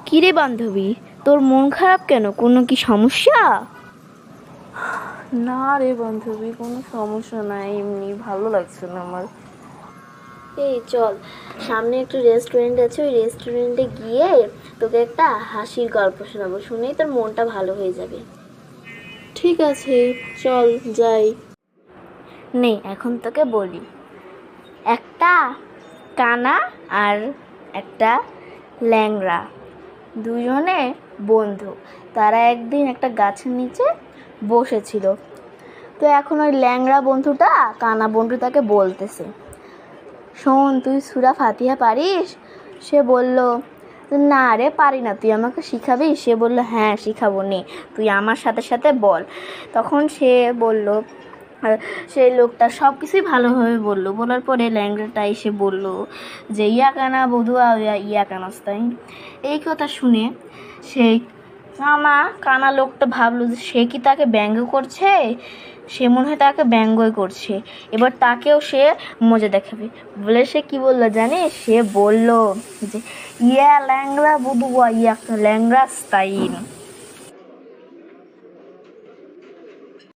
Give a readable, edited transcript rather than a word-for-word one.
কিরে বান্ধবী, তোর মন খারাপ কেন? কোনো কি সমস্যা? না রে বান্ধবী, কোনো সমস্যা নাই, এমনি ভালো লাগছে না আমার। এই চল, সামনে একটু রেস্টুরেন্ট আছে, ওই রেস্টুরেন্টে গিয়ে তোকে একটা হাসির গল্প শোনাবো, শুনেই তোর মনটা ভালো হয়ে যাবে। ঠিক আছে, চল যাই। নে এখন তোকে বলি। একটা কানা আর একটা ল্যাংড়া, দুজনে বন্ধু। তারা একদিন একটা গাছের নিচে বসেছিল। তো এখন ওই ল্যাংড়া বন্ধুটা কানা বন্ধুটাকে বলতেছে, শোন, তুই সূরা ফাতিহা পারিস? সে বলল, না রে পারি না, তুই আমাকে শিখাবি? সে বলল, হ্যাঁ শিখাবো, নে তুই আমার সাথে সাথে বল। তখন সে বলল, সেই লোকটা সব কিছুই ভালোভাবে বললো। বলার পরে ল্যাংড়াটা এসে বলল যে, ইয়া কানা বধুয়া ইয়া কানাস্তাই। এই কথা শুনে সেই কানা লোকটা ভাবলো যে সে কি তাকে ব্যঙ্গ করছে। সে মনে হয় তাকে ব্যঙ্গই করছে, এবার তাকেও সে মজা দেখাবে বলে সে কি বললো জানিস? সে বলল যে, ইয়া ল্যাংড়া বধুয়া ইয়া ল্যাংড়া স্টাইল।